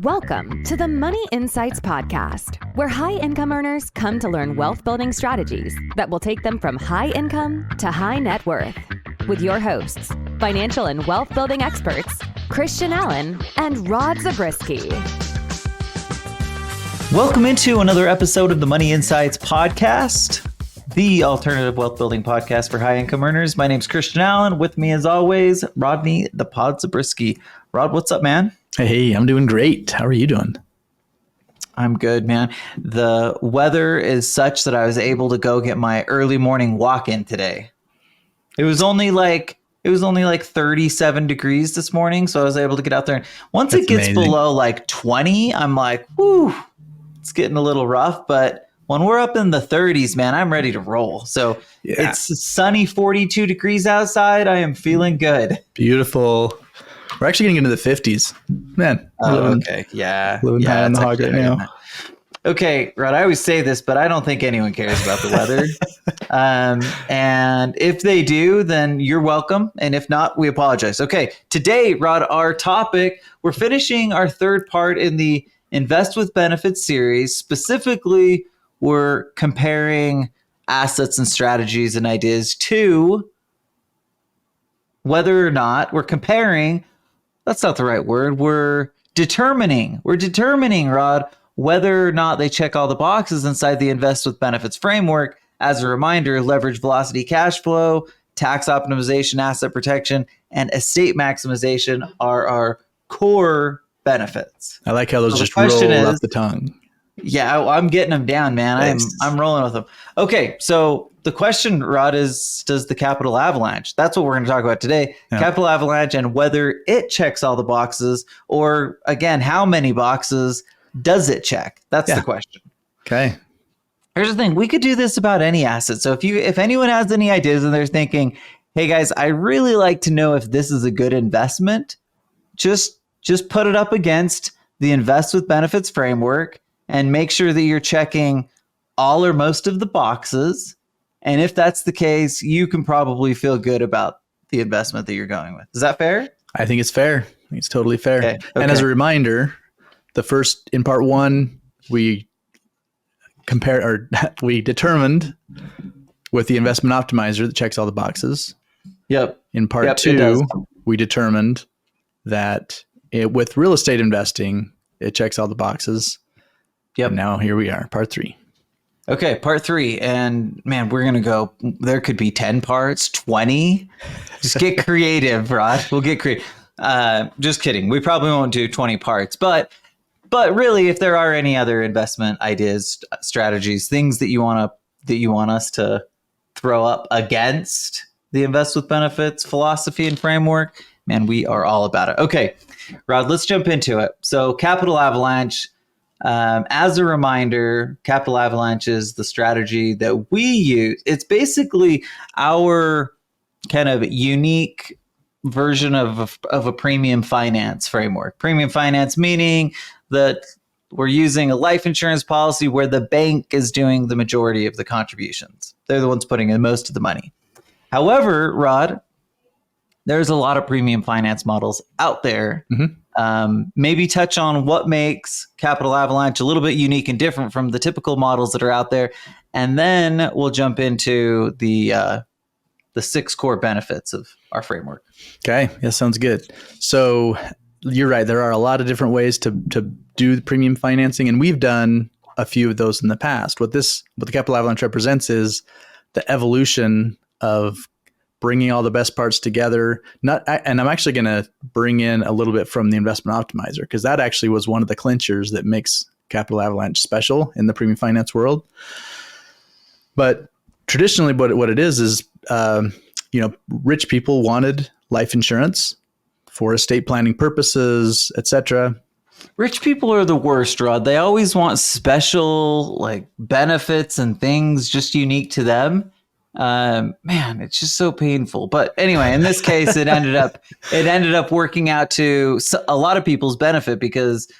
Welcome to the Money Insights Podcast, where high-income earners come to learn wealth-building strategies that will take them from high income to high net worth. With your hosts, financial and wealth-building experts, Christian Allen and Rod Zabriskie. Welcome into another episode of the Money Insights Podcast, the alternative wealth-building podcast for high-income earners. My name's Christian Allen. With me, as always, Rodney the Pod Zabriskie. Rod, what's up, man? Hey, I'm doing great. How are you doing? I'm good, man. The weather is such that I was able to go get my early morning walk in today. It was only like 37 degrees this morning, so I was able to get out there. And once it gets below like 20, I'm like, whoo, it's getting a little rough. But when we're up in the 30s, man, I'm ready to roll. So It's sunny 42 degrees outside. I am feeling good. Beautiful. We're actually getting into the 50s. Man. Okay. Yeah. Living high on the hog right now. Okay, Rod, I always say this, but I don't think anyone cares about the weather. And if they do, then you're welcome. And if not, we apologize. Okay, today, Rod, our topic, we're finishing our third part in the Invest with Benefits series. Specifically, we're comparing assets and strategies and ideas to whether or not we're comparing. That's not the right word. We're determining, Rod, whether or not they check all the boxes inside the Invest with Benefits framework. As a reminder, leverage, velocity, cash flow, tax optimization, asset protection, and estate maximization are our core benefits. I like how those just roll off the tongue. Yeah, I'm getting them down, man. Nice. I'm rolling with them. Okay, so the question, Rod, is does the Capital Avalanche? That's what we're going to talk about today. Yeah. Capital Avalanche and whether it checks all the boxes, or again, how many boxes does it check? That's the question. Okay. Here's the thing. We could do this about any asset. So if anyone has any ideas and they're thinking, hey guys, I really like to know if this is a good investment, just put it up against the Invest with Benefits framework and make sure that you're checking all or most of the boxes. And if that's the case, you can probably feel good about the investment that you're going with. Is that fair? I think it's fair. I think it's totally fair. Okay. And as a reminder, in part one, we determined with the investment optimizer that checks all the boxes. Yep. In part two, we determined that with real estate investing, it checks all the boxes. Yep. And now here we are, part three. Okay, part three. And man, we're going to go, there could be 10 parts, 20. Just get creative, Rod. We'll get creative. Just kidding. We probably won't do 20 parts, but really, if there are any other investment ideas, strategies, things that you want us to throw up against the Invest with Benefits philosophy and framework, man, we are all about it. Okay, Rod, let's jump into it. So Capital Avalanche, as a reminder, Capital Avalanche is the strategy that we use. It's basically our kind of unique version of a premium finance framework. Premium finance meaning that we're using a life insurance policy where the bank is doing the majority of the contributions. They're the ones putting in most of the money. However, Rod, there's a lot of premium finance models out there. Mm-hmm. Maybe touch on what makes Capital Avalanche a little bit unique and different from the typical models that are out there. And then we'll jump into the 6 core benefits of our framework. Okay. Yeah, sounds good. So you're right. There are a lot of different ways to do the premium financing, and we've done a few of those in the past. What the Capital Avalanche represents is the evolution of bringing all the best parts together. And I'm actually going to bring in a little bit from the investment optimizer, because that actually was one of the clinchers that makes Capital Avalanche special in the premium finance world. But traditionally, what it is rich people wanted life insurance for estate planning purposes, etc. Rich people are the worst, Rod. They always want special benefits and things just unique to them. Man, it's just so painful. But anyway, in this case, it ended up working out to a lot of people's benefit, because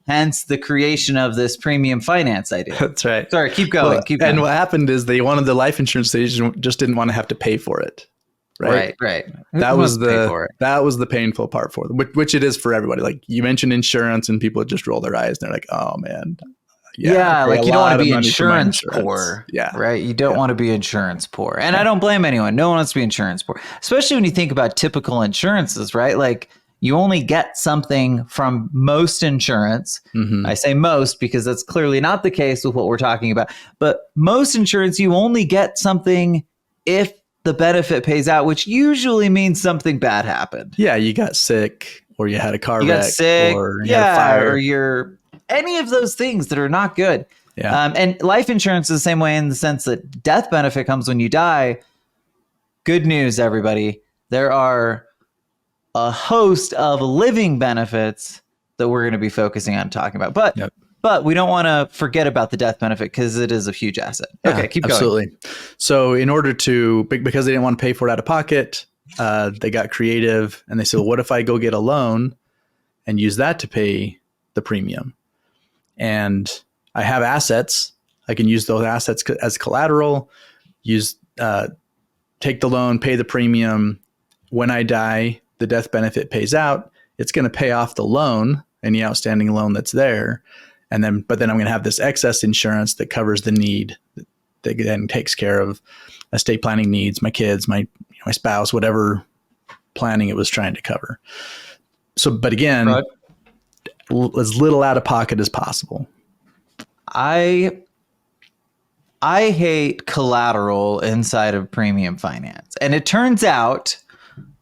hence the creation of this premium finance idea. That's right. Sorry, keep going. And what happened is they wanted the life insurance. They just didn't want to have to pay for it. right? Right. That Who was wants to pay for it? that was the painful part for them, which it is for everybody. Like you mentioned insurance, and people just roll their eyes and they're like, "Oh man, Yeah, I pay like a you don't want lot to of be money for my insurance insurance." poor. Yeah, Right. You don't want to be insurance poor. And I don't blame anyone. No one wants to be insurance poor, especially when you think about typical insurances, right? Like you only get something from most insurance. Mm-hmm. I say most because that's clearly not the case with what we're talking about. But most insurance, you only get something if the benefit pays out, which usually means something bad happened. Yeah, you got sick, or you had a car You wreck, got sick, or you had a yeah, fire. or you're any of those things that are not good. Yeah. And life insurance is the same way in the sense that death benefit comes when you die. Good news, everybody. There are a host of living benefits that we're going to be focusing on talking about. But we don't want to forget about the death benefit because it is a huge asset. Yeah, Okay, keep going. absolutely. So in order to, because they didn't want to pay for it out of pocket, they got creative and they said, well, what if I go get a loan and use that to pay the premium? And I have assets. I can use those assets as collateral, take the loan, pay the premium. When I die, the death benefit pays out. It's going to pay off the loan, any outstanding loan that's there. But then I'm going to have this excess insurance that covers the need, that then takes care of estate planning needs, my kids, my spouse, whatever planning it was trying to cover. So, but again, Rod? As little out of pocket as possible. I hate collateral inside of premium finance. And it turns out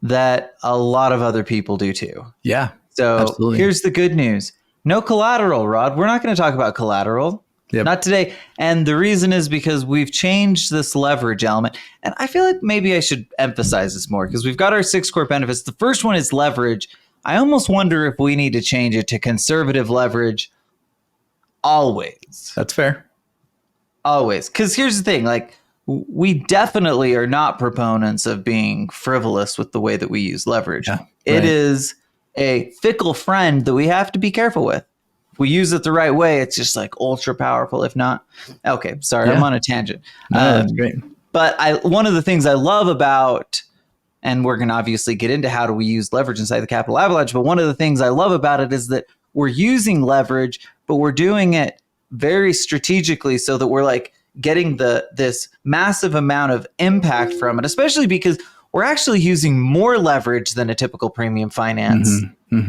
that a lot of other people do too. Yeah. So absolutely. Here's the good news. No collateral, Rod. We're not going to talk about collateral. Yep. Not today. And the reason is because we've changed this leverage element. And I feel like maybe I should emphasize this more because we've got our 6 core benefits. The first one is leverage. I almost wonder if we need to change it to conservative leverage always. That's fair. Always. Because here's the thing, like we definitely are not proponents of being frivolous with the way that we use leverage. Yeah, It right. is a fickle friend that we have to be careful with. If we use it the right way, it's just like ultra powerful. If not, okay, sorry, Yeah. I'm on a tangent. No, that's great. But one of the things I love about, and we're going to obviously get into how do we use leverage inside the Capital Avalanche, but one of the things I love about it is that we're using leverage, but we're doing it very strategically so that we're like getting this massive amount of impact from it, especially because we're actually using more leverage than a typical premium finance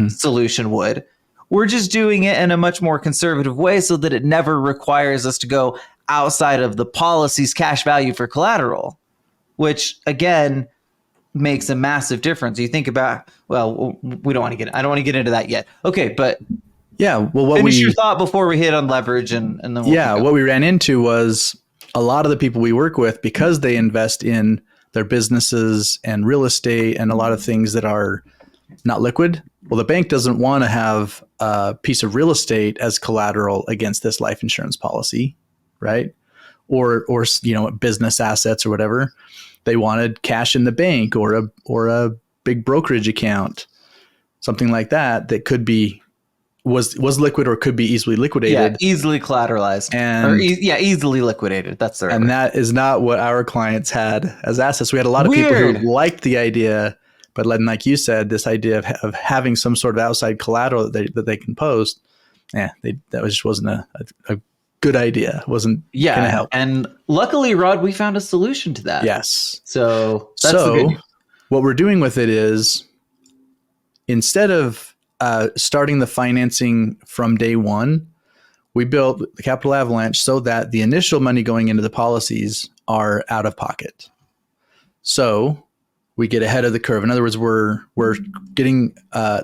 solution would. We're just doing it in a much more conservative way so that it never requires us to go outside of the policy's cash value for collateral, which again makes a massive difference. You think about, well, I don't want to get into that yet. Okay, but yeah, well, finish your thought before we hit on leverage and then we'll what we ran into was a lot of the people we work with, because they invest in their businesses and real estate and a lot of things that are not liquid. Well, the bank doesn't want to have a piece of real estate as collateral against this life insurance policy, right? Or business assets or whatever. They wanted cash in the bank or a big brokerage account, something like that could be was liquid or could be easily liquidated. Yeah, easily collateralized. Easily liquidated. That's the right And word. that is not what our clients had as assets. We had a lot of people who liked the idea, but like you said, this idea of having some sort of outside collateral that they can post, that just wasn't a good idea. It wasn't going to help. And luckily, Rod, we found a solution to that. Yes. So that's the good news. What we're doing with it is, instead of starting the financing from day one, we built the Capital Avalanche so that the initial money going into the policies are out of pocket. So we get ahead of the curve. In other words, we're getting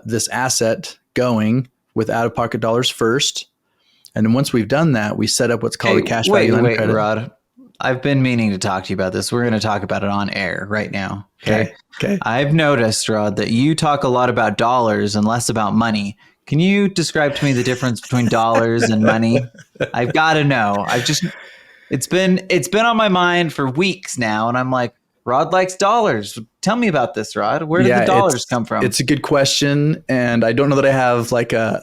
this asset going with out of pocket dollars first. And then once we've done that, we set up what's called a cash value line of credit. Rod. I've been meaning to talk to you about this. We're going to talk about it on air right now. Okay. I've noticed, Rod, that you talk a lot about dollars and less about money. Can you describe to me the difference between dollars and money? I've got to know. It's been on my mind for weeks now, and I'm like, Rod likes dollars. Tell me about this, Rod. Where did the dollars come from? It's a good question, and I don't know that I have like a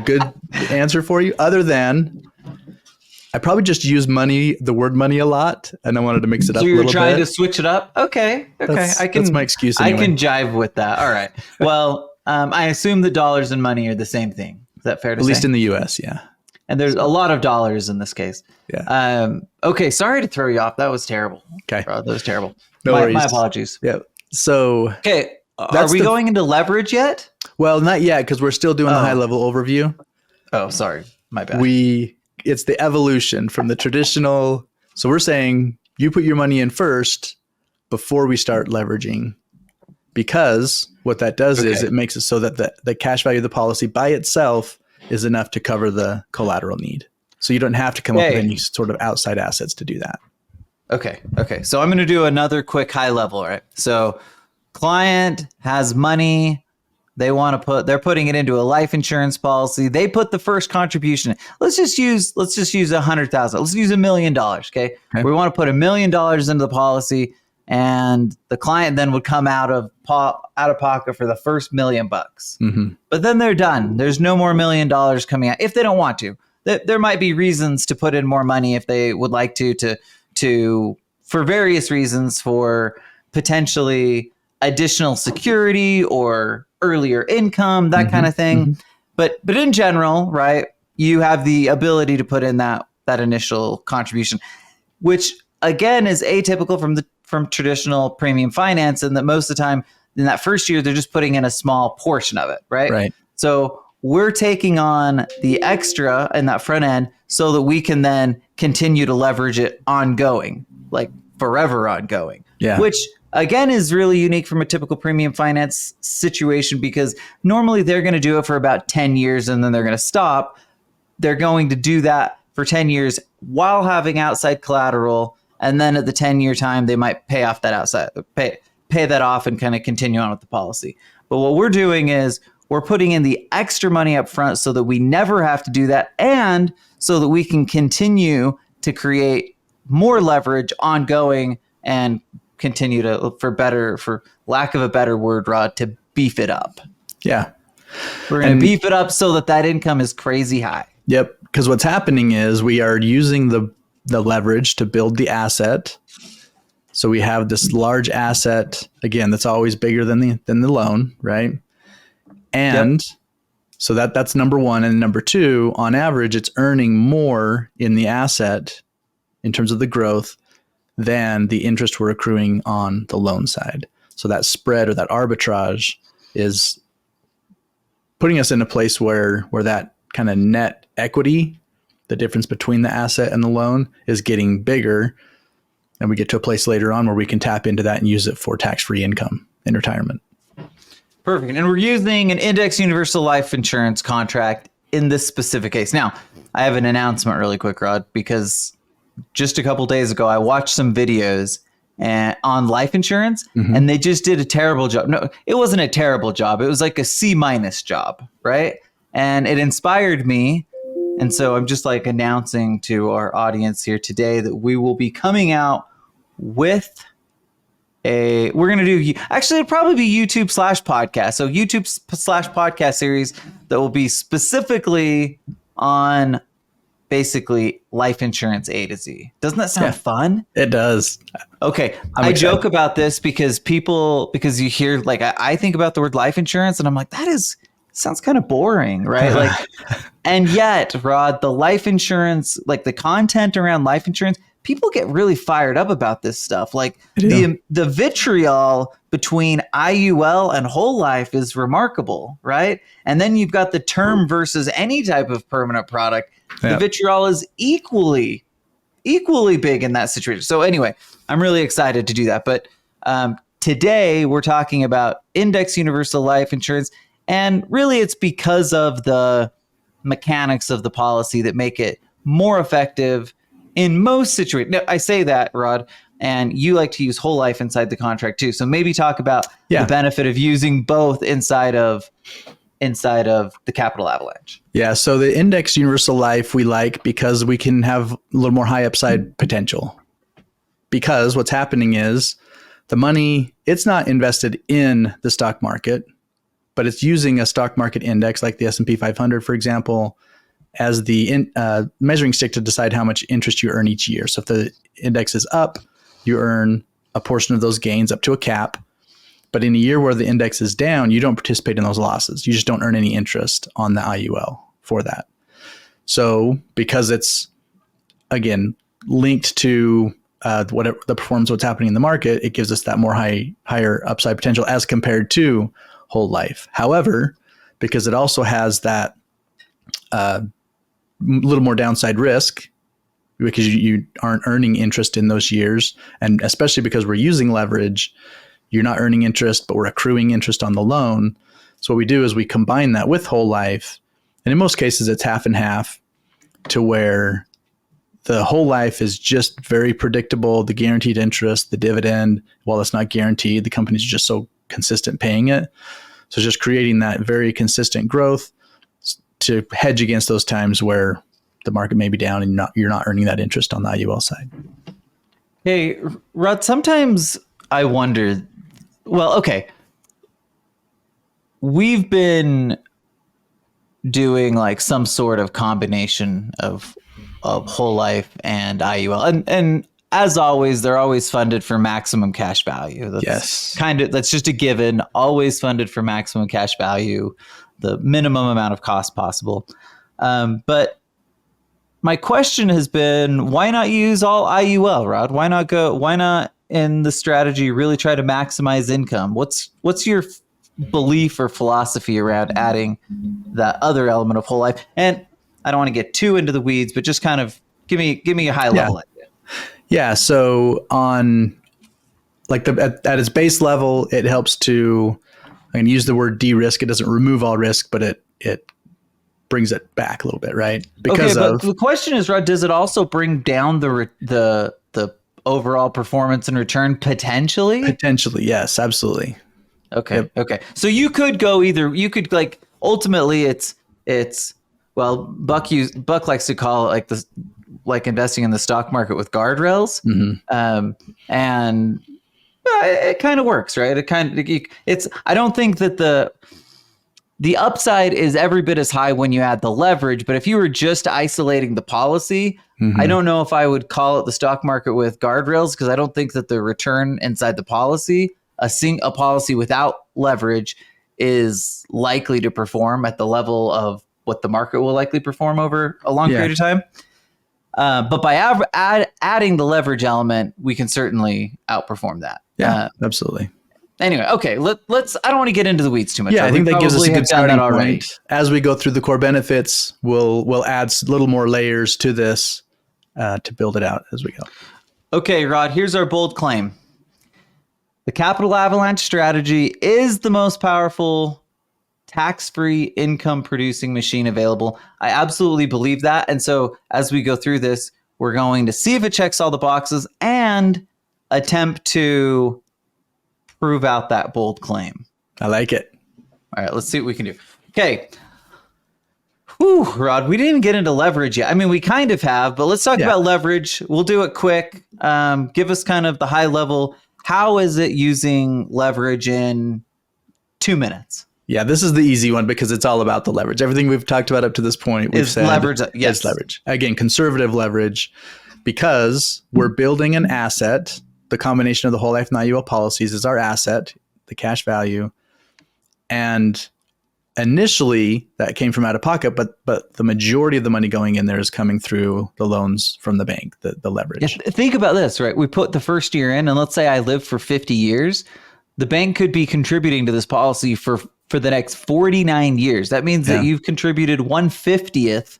good answer for you, other than I probably just use the word money a lot, and I wanted to mix it up a little bit. So you're trying to switch it up? Okay. That's my excuse anyway. I can jive with that. All right. Well, I assume the dollars and money are the same thing. Is that fair to say? At least in the US, yeah. And there's a lot of dollars in this case. Yeah. Okay. Sorry to throw you off. That was terrible. Okay. That was terrible. No worries. My apologies. Yeah. So okay. Are we going into leverage yet? Well, not yet, because we're still doing the high level overview. Oh, sorry. My bad. It's the evolution from the traditional. So we're saying you put your money in first before we start leveraging, because what that does is it makes it so that the cash value of the policy by itself is enough to cover the collateral need. So you don't have to come up with any sort of outside assets to do that. Okay. So I'm going to do another quick high level, right? So client has money. They're putting it into a life insurance policy. They put the first contribution. Let's just use $100,000. Let's use $1 million. Okay. We want to put $1 million into the policy, and the client then would come out of pocket for the first $1 million. Mm-hmm. But then they're done. There's no more $1 million coming out if they don't want to. There might be reasons to put in more money if they would like to for various reasons, for potentially additional security or earlier income, that kind of thing. Mm-hmm. But in general, right, you have the ability to put in that initial contribution, which again is atypical from traditional premium finance, and that most of the time in that first year they're just putting in a small portion of it, right? Right. So we're taking on the extra in that front end so that we can then continue to leverage it ongoing, like forever ongoing. Yeah. Which again is really unique from a typical premium finance situation, because normally they're going to do it for about 10 years and then they're going to stop. They're going to do that for 10 years while having outside collateral. And then at the 10-year time, they might pay off that pay that off and kind of continue on with the policy. But what we're doing is we're putting in the extra money up front so that we never have to do that, and so that we can continue to create more leverage ongoing and continue to, for lack of a better word, Rod, to beef it up. Yeah. We're going to beef it up so that income is crazy high. Yep. Because what's happening is we are using the leverage to build the asset. So we have this large asset, again, that's always bigger than the loan, right? And so that's number one. And number two, on average, it's earning more in the asset in terms of the growth than the interest we're accruing on the loan side. So that spread or that arbitrage is putting us in a place where that kind of net equity, the difference between the asset and the loan, is getting bigger. And we get to a place later on where we can tap into that and use it for tax-free income in retirement. Perfect. And we're using an index universal life insurance contract in this specific case. Now, I have an announcement really quick, Rod, because just a couple days ago, I watched some videos on life insurance, and they just did a terrible job. No, it wasn't a terrible job. It was like a C- job, right? And it inspired me. And so I'm just like announcing to our audience here today that we will be coming out with we're going to do, actually it'll probably be YouTube/podcast. So YouTube/podcast series that will be specifically on basically life insurance A to Z. Doesn't that sound fun? It does. Okay. I joke about this because you hear, like, I think about the word life insurance and I'm like, sounds kind of boring, right? Like, and yet, Rod, the life insurance, like the content around life insurance, people get really fired up about this stuff. Like the vitriol between IUL and whole life is remarkable, right? And then you've got the term versus any type of permanent product. The vitriol is equally big in that situation. So anyway, I'm really excited to do that. But today we're talking about index universal life insurance. And really it's because of the mechanics of the policy that make it more effective in most situations. Now, I say that, Rod, and you like to use whole life inside the contract too. So maybe talk about the benefit of using both inside of the Capital Avalanche. Yeah. So the index universal life we like because we can have a little more high upside potential. Because what's happening is the money, it's not invested in the stock market, but it's using a stock market index like the S&P 500, for example. as the measuring stick to decide how much interest you earn each year. So if the index is up, you earn a portion of those gains up to a cap. But in a year where the index is down, you don't participate in those losses. You just don't earn any interest on the IUL for that. So because it's, again, linked to whatever the performance, what's happening in the market, it gives us that more higher upside potential as compared to whole life. However, because it also has that little more downside risk, because you aren't earning interest in those years, and especially because we're using leverage, you're not earning interest, but we're accruing interest on the loan. So what we do is we combine that with whole life, and in most cases it's half and half, to where the whole life is just very predictable. The guaranteed interest, the dividend, while it's not guaranteed, the company's just so consistent paying it. So just creating that very consistent growth to hedge against those times where the market may be down and you're not earning that interest on the IUL side. Hey, Rod, sometimes I wonder, well, okay, we've been doing like some sort of combination of whole life and IUL. And as always, they're always funded for maximum cash value. That's just a given, always funded for maximum cash value, the minimum amount of cost possible. But my question has been, why not use all IUL, Rod? Why not in the strategy really try to maximize income? What's your belief or philosophy around adding that other element of whole life? And I don't want to get too into the weeds, but just kind of give me a high level idea. Yeah. So on like at its base level, it helps to, I can use the word de-risk. It doesn't remove all risk, but it brings it back a little bit, right? Because but the question is, Rod, does it also bring down the overall performance and return potentially? Potentially, yes, absolutely. Okay. Yep. Okay. So you could go like ultimately it's well, Buck likes to call it like investing in the stock market with guardrails. Mm-hmm. And it kind of works, right? I don't think that the upside is every bit as high when you add the leverage, but if you were just isolating the policy, mm-hmm. I don't know if I would call it the stock market with guardrails, because I don't think that the return inside the policy, a policy without leverage, is likely to perform at the level of what the market will likely perform over a long period of time. But by adding the leverage element, we can certainly outperform that. Yeah, absolutely. Anyway, okay, let's. I don't want to get into the weeds too much. Yeah, I think that gives us a good starting point. As we go through the core benefits, we'll add a little more layers to this to build it out as we go. Okay, Rod, here's our bold claim. The Capital Avalanche strategy is the most powerful tax-free income-producing machine available. I absolutely believe that. And so as we go through this, we're going to see if it checks all the boxes and attempt to prove out that bold claim. I like it. All right, let's see what we can do. Okay. Whew, Rod, we didn't even get into leverage yet. I mean, we kind of have, but let's talk about leverage. We'll do it quick. Give us kind of the high level. How is it using leverage in 2 minutes? Yeah, this is the easy one because it's all about the leverage. Everything we've talked about up to this point, we've said leverage. Yes, it's leverage. Again, conservative leverage, because we're building an asset. The combination of the whole life and IUL policies is our asset, the cash value. And initially that came from out of pocket, but the majority of the money going in there is coming through the loans from the bank, the leverage. Yeah, think about this, right? We put the first year in, and let's say I live for 50 years. The bank could be contributing to this policy for the next 49 years. That means that you've contributed 1/50th.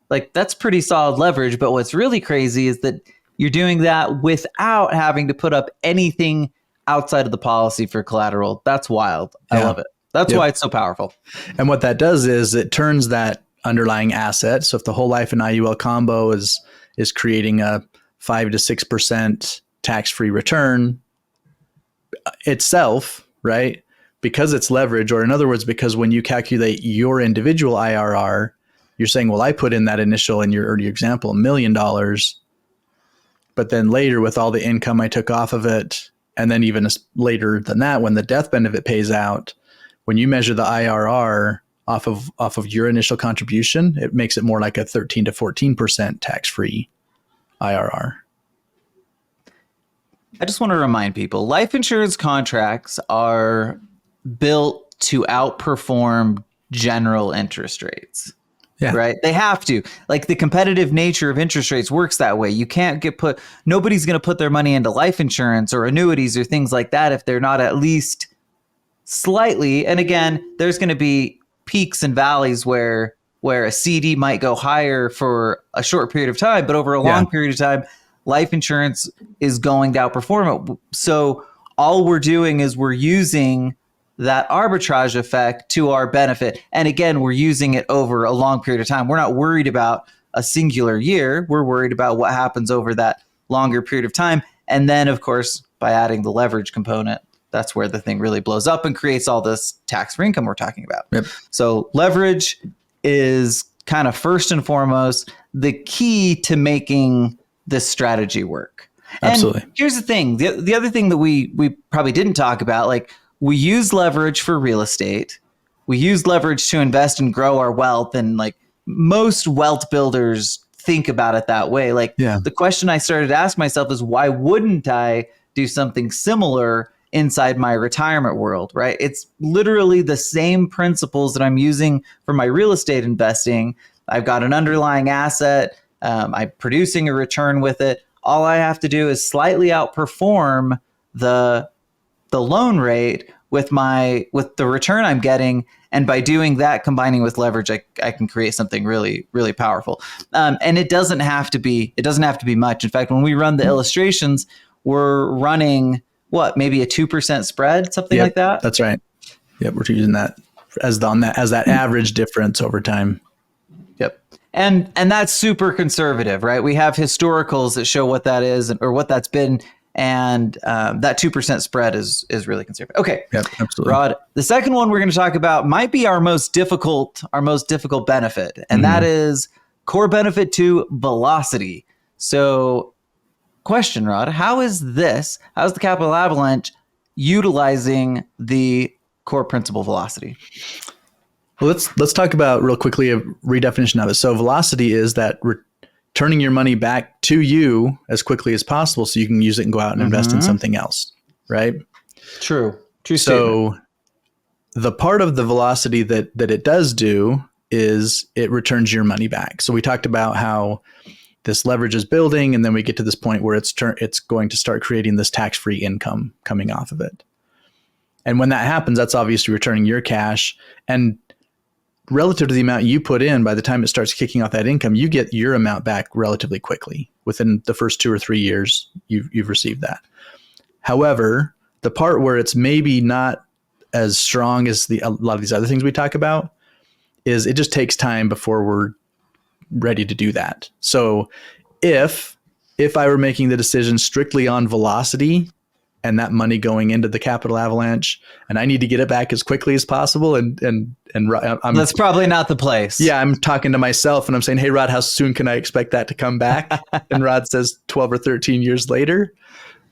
Like, that's pretty solid leverage. But what's really crazy is that you're doing that without having to put up anything outside of the policy for collateral. That's wild. I love it. That's why it's so powerful. And what that does is it turns that underlying asset. So if the whole life and IUL combo is creating a 5 to 6% tax-free return itself, right? Because it's leverage, or in other words, because when you calculate your individual IRR, you're saying, well, I put in that initial, in your earlier example, $1 million, but then later with all the income I took off of it, and then even later than that, when the death benefit pays out, when you measure the IRR off of your initial contribution, it makes it more like a 13 to 14% tax-free IRR. I just want to remind people, life insurance contracts are built to outperform general interest rates. Yeah. Right. They have to. Like, the competitive nature of interest rates works that way. You can't nobody's going to put their money into life insurance or annuities or things like that if they're not at least slightly. And again, there's going to be peaks and valleys where a CD might go higher for a short period of time, but over a long period of time, life insurance is going to outperform it. So all we're doing is we're using that arbitrage effect to our benefit. And again, we're using it over a long period of time. We're not worried about a singular year. We're worried about what happens over that longer period of time. And then, of course, by adding the leverage component, that's where the thing really blows up and creates all this tax-free income we're talking about. Yep. So leverage is kind of first and foremost the key to making this strategy work. Absolutely. And here's the thing. The other thing that we probably didn't talk about, like, we use leverage for real estate. We use leverage to invest and grow our wealth. And like, most wealth builders think about it that way. Like, the question I started to ask myself is, why wouldn't I do something similar inside my retirement world, right? It's literally the same principles that I'm using for my real estate investing. I've got an underlying asset. I'm producing a return with it. All I have to do is slightly outperform the loan rate with the return I'm getting. And by doing that, combining with leverage, I can create something really, really powerful. And it doesn't have to be much. In fact, when we run the illustrations, we're running maybe a 2% spread, something like that. That's right. Yep. We're using that as that average difference over time. Yep. And that's super conservative, right? We have historicals that show what that is or what that's been. And that 2% spread is really conservative. Okay. Yep, absolutely. Rod, the second one we're going to talk about might be our most difficult benefit. And that is core benefit to velocity. So question, Rod, how is the Capital Avalanche utilizing the core principle velocity? Well, let's talk about real quickly a redefinition of it. So velocity is that turning your money back to you as quickly as possible so you can use it and go out and invest in something else, right? True So statement. The part of the velocity that it does do is it returns your money back. So we talked about how this leverage is building, and then we get to this point where it's going to start creating this tax-free income coming off of it. And when that happens, that's obviously returning your cash. And relative to the amount you put in, by the time it starts kicking off that income, you get your amount back relatively quickly. Within the first 2 or 3 years, you've received that. However, the part where it's maybe not as strong as a lot of these other things we talk about is it just takes time before we're ready to do that. So if I were making the decision strictly on velocity and that money going into the Capital Avalanche, and I need to get it back as quickly as possible, and that's probably not the place. Yeah, I'm talking to myself and I'm saying, hey, Rod, how soon can I expect that to come back? And Rod says 12 or 13 years later.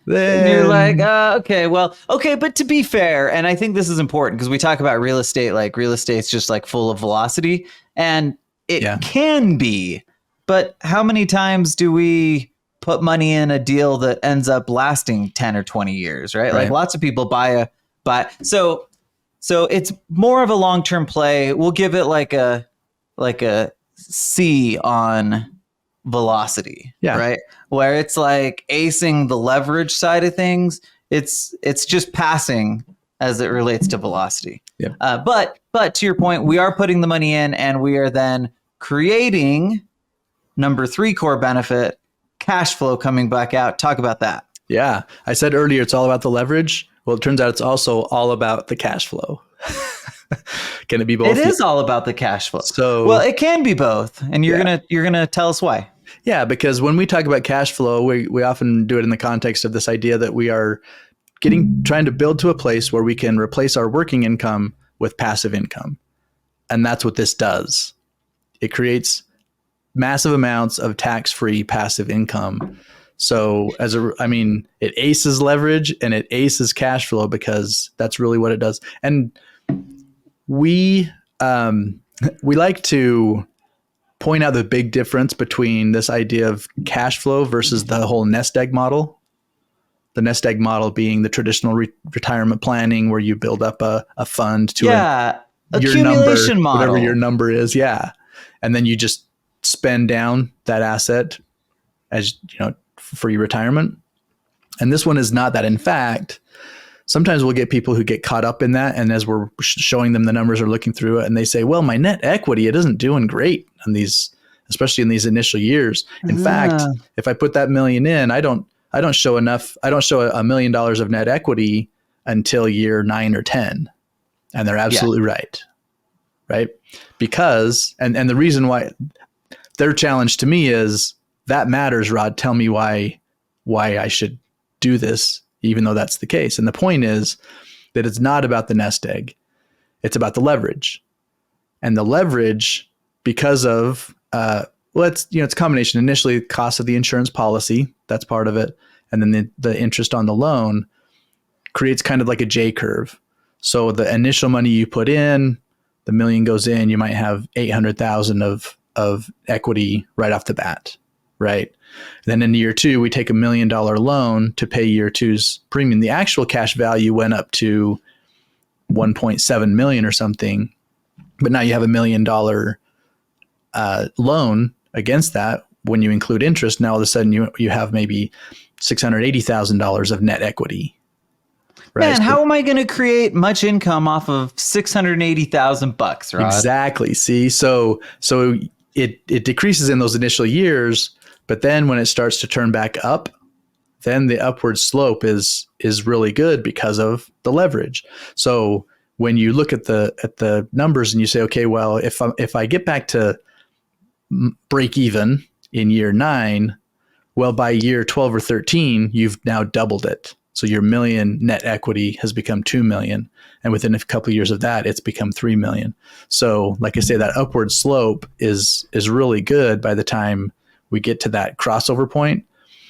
Then you're like, okay, but to be fair, and I think this is important because we talk about real estate, like real estate's just like full of velocity, and it can be, but how many times do we put money in a deal that ends up lasting 10 or 20 years, right? Like lots of people buy. So it's more of a long-term play. We'll give it like a C on velocity, right? Where it's like acing the leverage side of things. It's just passing as it relates to velocity. Yep. But to your point, we are putting the money in and we are then creating number 3 core benefit, cash flow coming back out. Talk about that. Yeah. I said earlier, it's all about the leverage. Well, it turns out it's also all about the cash flow. Can it be both? It is all about the cash flow. So, well, it can be both. And you're gonna tell us why. Yeah, because when we talk about cash flow, we often do it in the context of this idea that we are trying to build to a place where we can replace our working income with passive income. And that's what this does. It creates massive amounts of tax-free passive income. So it aces leverage and it aces cash flow because that's really what it does. And we we like to point out the big difference between this idea of cash flow versus the whole nest egg model. The nest egg model being the traditional retirement planning where you build up a fund to your accumulation number, model, whatever your number is. Yeah. And then you just spend down that asset as for your retirement. And this one is not that. In fact, sometimes we'll get people who get caught up in that. And as we're showing them the numbers or looking through it, and they say, well, my net equity, it isn't doing great on these, especially in these initial years. In fact, if I put that million in, I don't show $1 million of net equity until year 9 or 10. And they're absolutely right. Right. Because, and the reason why their challenge to me is that matters, Rod. Tell me why I should do this, even though that's the case. And the point is that it's not about the nest egg. It's about the leverage. And the leverage, because of, it's a combination. Initially, cost of the insurance policy, that's part of it. And then the interest on the loan creates kind of like a J curve. So the initial money you put in, the $1 million goes in, you might have 800,000 of equity right off the bat, right? Then in year 2, we take $1 million loan to pay year 2's premium. The actual cash value went up to 1.7 million or something, but now you have $1 million loan against that. When you include interest, now all of a sudden you have maybe $680,000 of net equity. Right? Man, how am I going to create much income off of $680,000, Rod? Exactly. See, so it decreases in those initial years, but then when it starts to turn back up, then the upward slope is really good because of the leverage. So when you look at the numbers and you say, okay, well, if I get back to break even in year 9, well, by year 12 or 13, you've now doubled it. So your $1 million net equity has become 2 million. And within a couple of years of that, it's become 3 million. So like I say, that upward slope is really good by the time we get to that crossover point,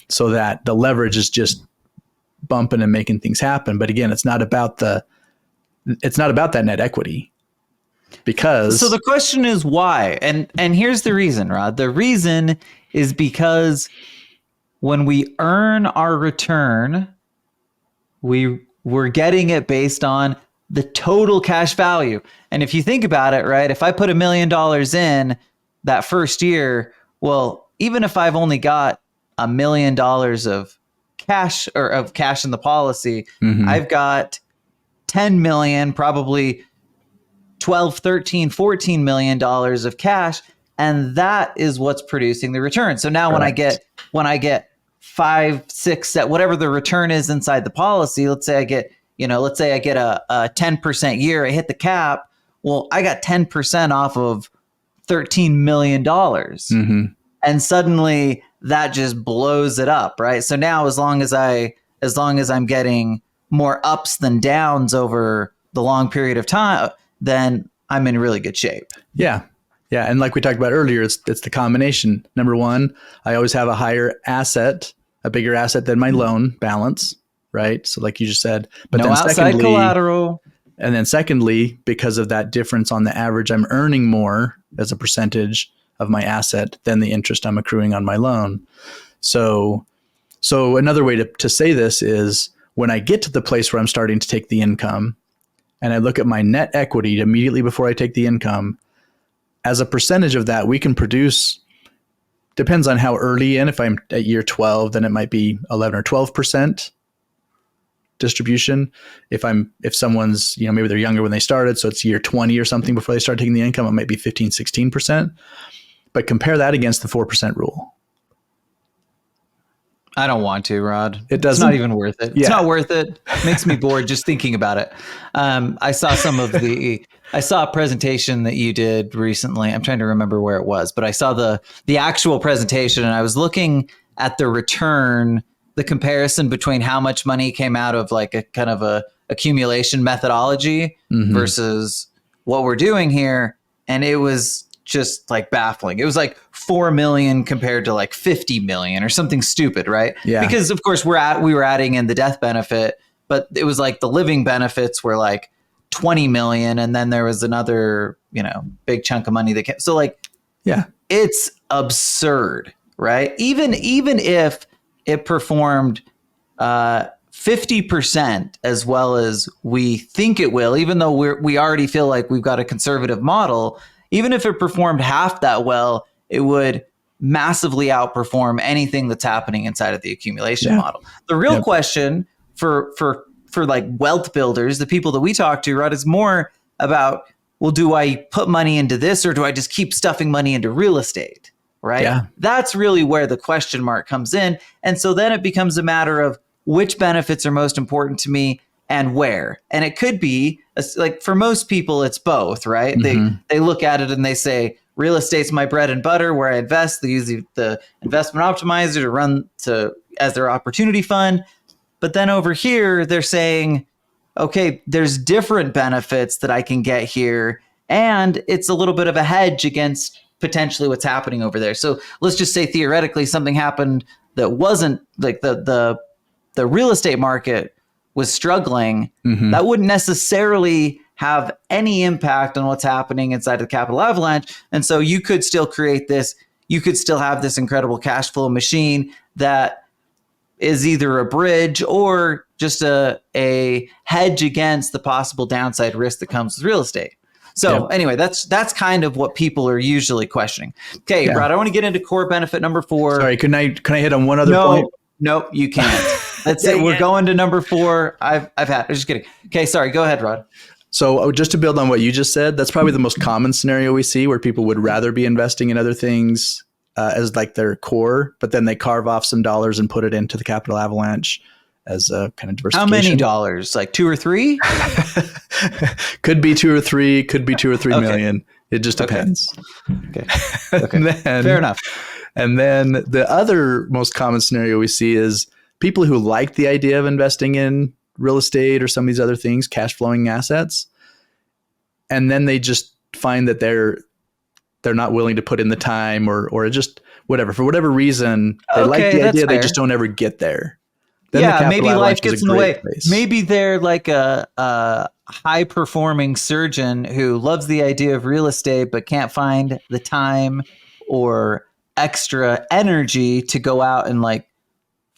so that the leverage is just bumping and making things happen. But again, it's not about that net equity. Because so the question is why? And here's the reason, Rod. The reason is because when we earn our return, we're getting it based on the total cash value. And if you think about it, right, if I put $1 million in that first year, well, even if I've only got $1 million of cash or of cash in the policy, I've got 10 million, probably 12, 13, 14 million dollars of cash. And that is what's producing the return. So now when I get 5, 6, 7, whatever the return is inside the policy, let's say I get a 10% year, I hit the cap. Well, I got 10% off of $13 million. And suddenly that just blows it up, right? So now as long as I'm getting more ups than downs over the long period of time, then I'm in really good shape. Yeah. Yeah. And like we talked about earlier, it's the combination. Number one, I always have a bigger asset than my loan balance, right? So like you just said, but no then outside collateral. And then secondly, because of that difference on the average, I'm earning more as a percentage of my asset than the interest I'm accruing on my loan. So another way to say this is when I get to the place where I'm starting to take the income and I look at my net equity immediately before I take the income, as a percentage of that, we can produce, depends on how early in. If I'm at year 12, then it might be 11 or 12% distribution. If someone's, maybe they're younger when they started, so it's year 20 or something before they start taking the income, it might be 15, 16%. But compare that against the 4% rule. I don't want to, Rod. It doesn't. It's not even worth it. It's not worth it. Makes me bored just thinking about it. I saw a presentation that you did recently. I'm trying to remember where it was, but I saw the actual presentation and I was looking at the return, the comparison between how much money came out of like a kind of a accumulation methodology versus what we're doing here. And it was just like baffling. It was like 4 million compared to like 50 million or something stupid, right? Yeah. Because of course we were adding in the death benefit, but it was like the living benefits were like 20 million, and then there was another, big chunk of money that came. So like, Yeah. it's absurd, right? Even if it performed 50% as well as we think it will, even though we already feel like we've got a conservative model, even if it performed half that well, it would massively outperform anything that's happening inside of the accumulation model. The real question for like wealth builders, the people that we talk to, Rod, is more about, well, do I put money into this or do I just keep stuffing money into real estate? Right? Yeah. That's really where the question mark comes in. And so then it becomes a matter of which benefits are most important to me and where. And it could be like, for most people, it's both, right? Mm-hmm. They look at it and they say, real estate's my bread and butter where I invest. They use the investment optimizer to run as their opportunity fund. But then over here, they're saying, okay, there's different benefits that I can get here. And it's a little bit of a hedge against potentially what's happening over there. So let's just say theoretically something happened that wasn't like the real estate market was struggling. Mm-hmm. That wouldn't necessarily have any impact on what's happening inside of the Capital Avalanche. And so you could still create this, you could still have this incredible cash flow machine that is either a bridge or just a hedge against the possible downside risk that comes with real estate. So anyway, that's kind of what people are usually questioning. Okay, Rod, I want to get into core benefit number 4. Sorry, can I hit on one other point? No, you can't. That's it. We're going to number 4. I'm just kidding. Okay, sorry. Go ahead, Rod. So just to build on what you just said, that's probably the most common scenario we see where people would rather be investing in other things as like their core, but then they carve off some dollars and put it into the Capital Avalanche as a kind of diversification. How many dollars? Like 2 or 3? Could be 2 or 3, could be 2 or 3 million. It just depends. Okay. Fair enough. And then the other most common scenario we see is people who like the idea of investing in real estate or some of these other things, cash flowing assets. And then they just find that they're not willing to put in the time or just whatever, for whatever reason, they like the idea. They just don't ever get there. Then maybe life gets in the way. Place. Maybe they're like a high performing surgeon who loves the idea of real estate, but can't find the time or extra energy to go out and like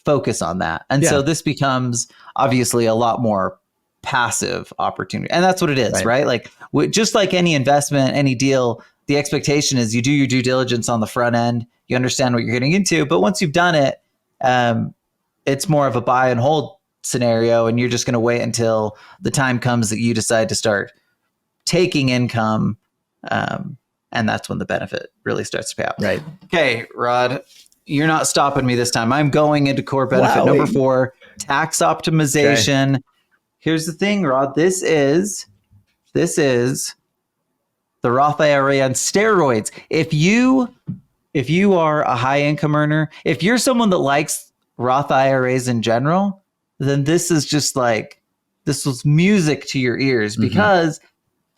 focus on that. And so this becomes obviously a lot more passive opportunity. And that's what it is, right? Like just like any investment, any deal, the expectation is you do your due diligence on the front end, you understand what you're getting into, but once you've done it, it's more of a buy and hold scenario, and you're just going to wait until the time comes that you decide to start taking income, and that's when the benefit really starts to pay out. Right. Okay, Rod, you're not stopping me this time. I'm going into core benefit number 4, tax optimization. Okay. Here's the thing, Rod. This is the Roth IRA on steroids. If you are a high income earner, if you're someone that likes Roth IRAs in general, then this is just like, this was music to your ears, because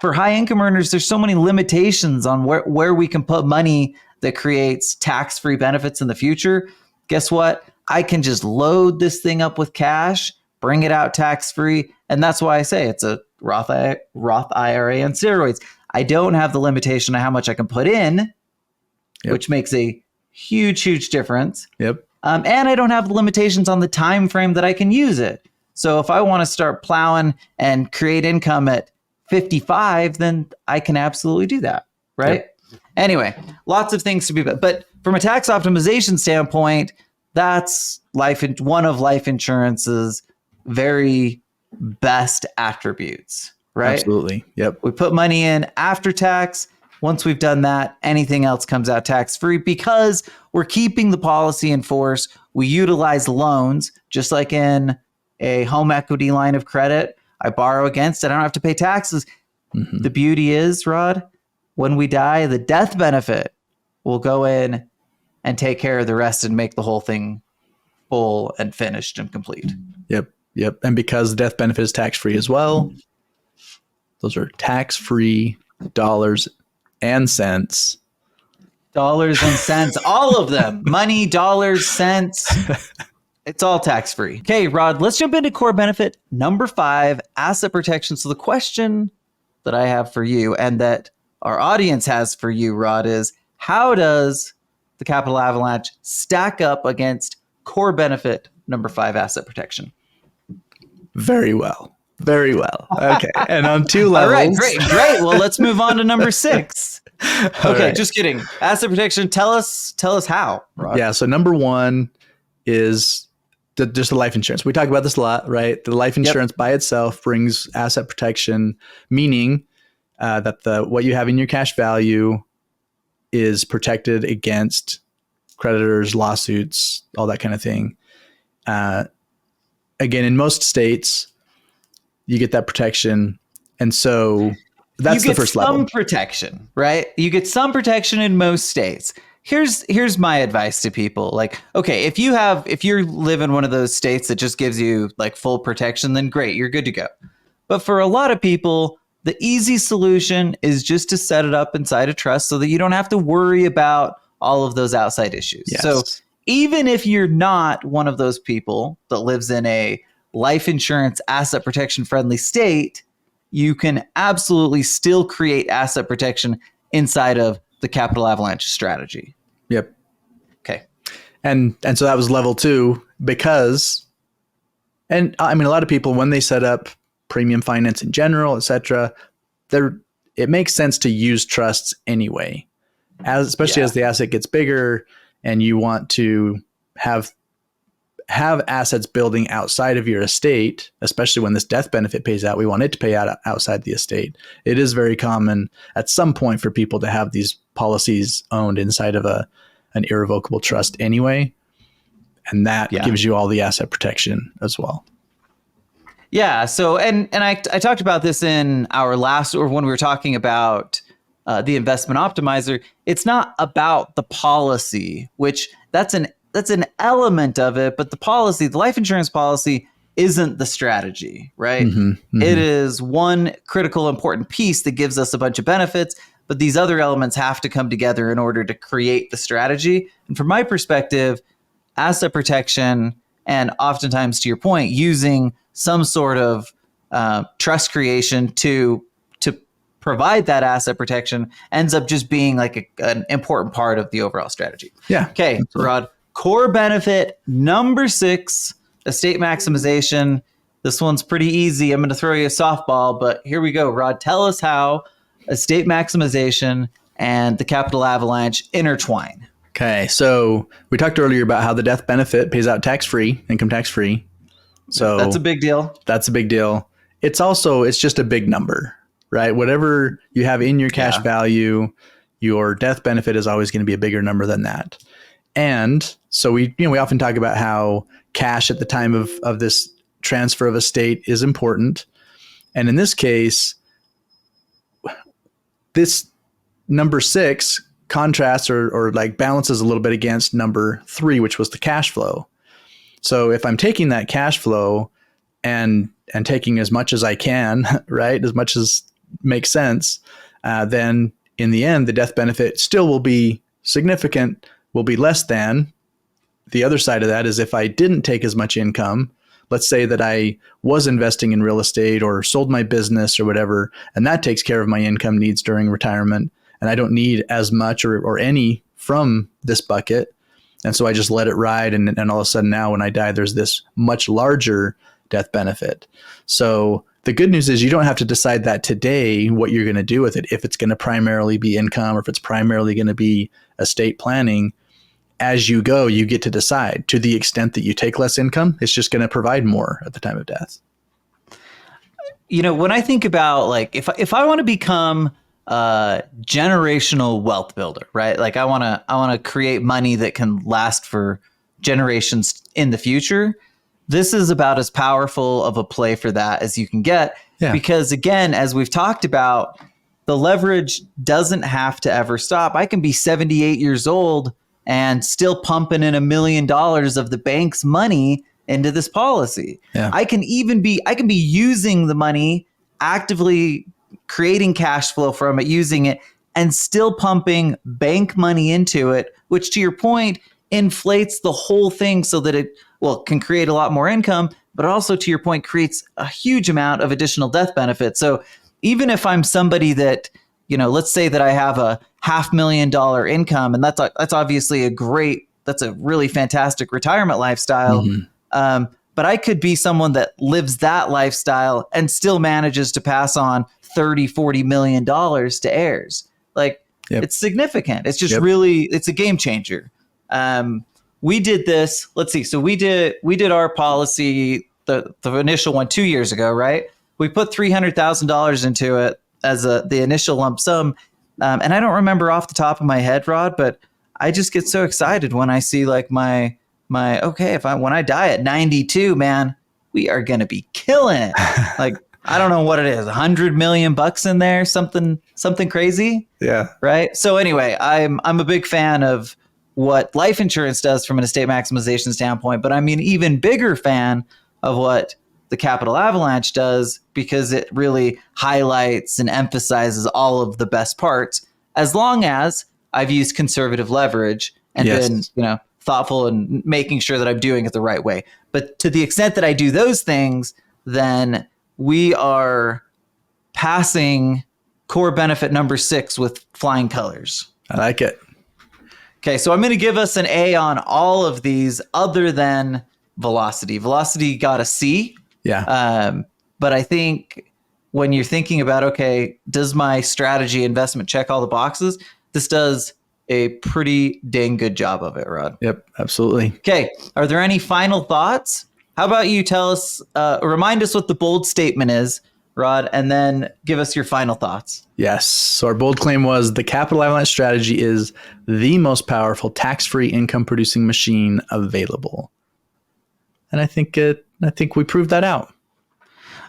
for high income earners, there's so many limitations on where we can put money that creates tax-free benefits in the future. Guess what? I can just load this thing up with cash, bring it out tax-free. And that's why I say it's a Roth IRA on steroids. I don't have the limitation of how much I can put in, which makes a huge, huge difference. Yep. And I don't have the limitations on the time frame that I can use it. So if I want to start plowing and create income at 55, then I can absolutely do that, right? Yep. Anyway, lots of things to be, but from a tax optimization standpoint, that's one of life insurance's very best attributes, right? Absolutely. Yep. We put money in after tax. Once we've done that, anything else comes out tax-free because we're keeping the policy in force. We utilize loans, just like in a home equity line of credit. I borrow against it. I don't have to pay taxes. Mm-hmm. The beauty is, Rod, when we die, the death benefit will go in and take care of the rest and make the whole thing full and finished and complete. Yep. And because the death benefit is tax-free as well, those are tax-free dollars and cents. Dollars and cents, all of them. Money, dollars, cents. It's all tax-free. Okay, Rod, let's jump into core benefit number 5, asset protection. So the question that I have for you and that our audience has for you, Rod, is how does the Capital Avalanche stack up against core benefit number 5, asset protection? Very well. Very well. Okay. And on 2 levels. All right, great. Well, let's move on to number 6. Okay, just kidding. Asset protection, tell us how, Rod. Yeah, so number 1 is just the life insurance. We talk about this a lot, right? The life insurance by itself brings asset protection, meaning that what you have in your cash value is protected against creditors, lawsuits, all that kind of thing. Again, in most states, you get that protection. And so that's the first level. You get some protection, right? You get some protection in most states. Here's my advice to people. Like, okay, if you live in one of those states that just gives you like full protection, then great, you're good to go. But for a lot of people, the easy solution is just to set it up inside a trust so that you don't have to worry about all of those outside issues. Yes. So even if you're not one of those people that lives in a life insurance asset protection friendly state, you can absolutely still create asset protection inside of the Capital Avalanche strategy. Yep. Okay. And so that was level 2 because, and I mean, a lot of people, when they set up premium finance in general, et cetera, it makes sense to use trusts anyway, especially as the asset gets bigger and you want to have assets building outside of your estate, especially when this death benefit pays out. We want it to pay out outside the estate. It is very common at some point for people to have these policies owned inside of an irrevocable trust anyway. And that gives you all the asset protection as well. Yeah. So, and I talked about this in our last, or when we were talking about the investment optimizer. It's not about the policy, which that's an element of it, but the life insurance policy isn't the strategy, right? Mm-hmm, mm-hmm. It is one critical, important piece that gives us a bunch of benefits, but these other elements have to come together in order to create the strategy. And from my perspective, asset protection, and oftentimes, to your point, using some sort of trust creation to provide that asset protection ends up just being like an important part of the overall strategy. Yeah. Okay, Rod. Core benefit number 6, estate maximization. This one's pretty easy. I'm going to throw you a softball, but here we go. Rod, tell us how estate maximization and the Capital Avalanche intertwine. Okay, so we talked earlier about how the death benefit pays out tax-free, income tax-free. So that's a big deal. That's a big deal. It's just a big number, right? Whatever you have in your cash value, your death benefit is always going to be a bigger number than that. And so we often talk about how cash at the time of this transfer of estate is important. And in this case, this number 6 contrasts or like balances a little bit against number 3, which was the cash flow. So if I'm taking that cash flow and taking as much as I can, right, as much as makes sense, then in the end, the death benefit still will be significant, will be less than. The other side of that is if I didn't take as much income, let's say that I was investing in real estate or sold my business or whatever, and that takes care of my income needs during retirement, and I don't need as much or any from this bucket. And so I just let it ride. And all of a sudden now when I die, there's this much larger death benefit. So the good news is you don't have to decide that today what you're going to do with it. If it's going to primarily be income or if it's primarily going to be estate planning, as you go, you get to decide. To the extent that you take less income, it's just going to provide more at the time of death. When I think about like, if I want to become a generational wealth builder, right? Like I want to create money that can last for generations in the future. This is about as powerful of a play for that as you can get. Yeah. Because again, as we've talked about, the leverage doesn't have to ever stop. I can be 78 years old and still pumping in $1 million of the bank's money into this policy. Yeah. I can be using the money, actively creating cash flow from it, using it, and still pumping bank money into it, which to your point, inflates the whole thing so that it can create a lot more income, but also, to your point, creates a huge amount of additional death benefit. So even if I'm somebody that, let's say that I have a $500,000 income, and that's obviously that's a really fantastic retirement lifestyle. Mm-hmm. But I could be someone that lives that lifestyle and still manages to pass on $30-40 million to heirs. Like, it's significant. It's just really, it's a game changer. We did this. Let's see. So we did our policy, the initial one 2 years ago, right? We put $300,000 into it as the initial lump sum. And I don't remember off the top of my head, Rod, but I just get so excited when I see like when I die at 92, man, we are going to be killing it. Like, I don't know what it is, $100 million in there, something crazy. Yeah. Right. So anyway, I'm a big fan of what life insurance does from an estate maximization standpoint, but I'm an even bigger fan of what the Capital Avalanche does, because it really highlights and emphasizes all of the best parts, as long as I've used conservative leverage and been, thoughtful and making sure that I'm doing it the right way. But to the extent that I do those things, then we are passing core benefit number 6 with flying colors. I like it. Okay, so I'm going to give us an A on all of these other than velocity. Velocity got a C. Yeah. But I think when you're thinking about, okay, does my strategy investment check all the boxes? This does a pretty dang good job of it, Rod. Yep, absolutely. Okay, are there any final thoughts? How about you tell us, remind us what the bold statement is, Rod, and then give us your final thoughts. Yes. So our bold claim was the Capital Avalanche strategy is the most powerful tax-free income producing machine available. And I think we proved that out.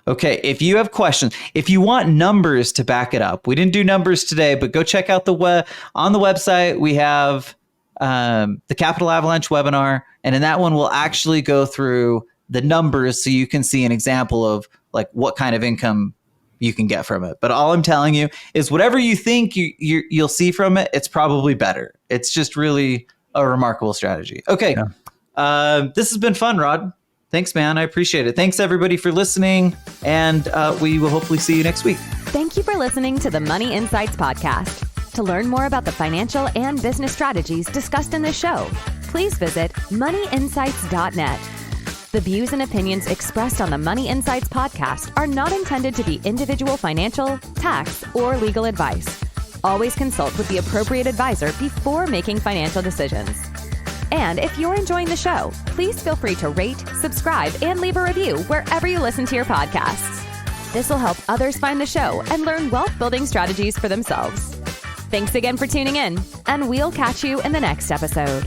Okay, if you have questions, if you want numbers to back it up, we didn't do numbers today, but go check out on the website. We have the Capital Avalanche webinar, and in that one, we'll actually go through the numbers so you can see an example of like what kind of income you can get from it. But all I'm telling you is whatever you think you'll see from it, it's probably better. It's just really a remarkable strategy. Okay, this has been fun, Rod. Thanks, man. I appreciate it. Thanks, everybody, for listening, and we will hopefully see you next week. Thank you for listening to the Money Insights podcast. To learn more about the financial and business strategies discussed in this show, please visit moneyinsights.net. The views and opinions expressed on the Money Insights podcast are not intended to be individual financial, tax, or legal advice. Always consult with the appropriate advisor before making financial decisions. And if you're enjoying the show, please feel free to rate, subscribe, and leave a review wherever you listen to your podcasts. This will help others find the show and learn wealth-building strategies for themselves. Thanks again for tuning in, and we'll catch you in the next episode.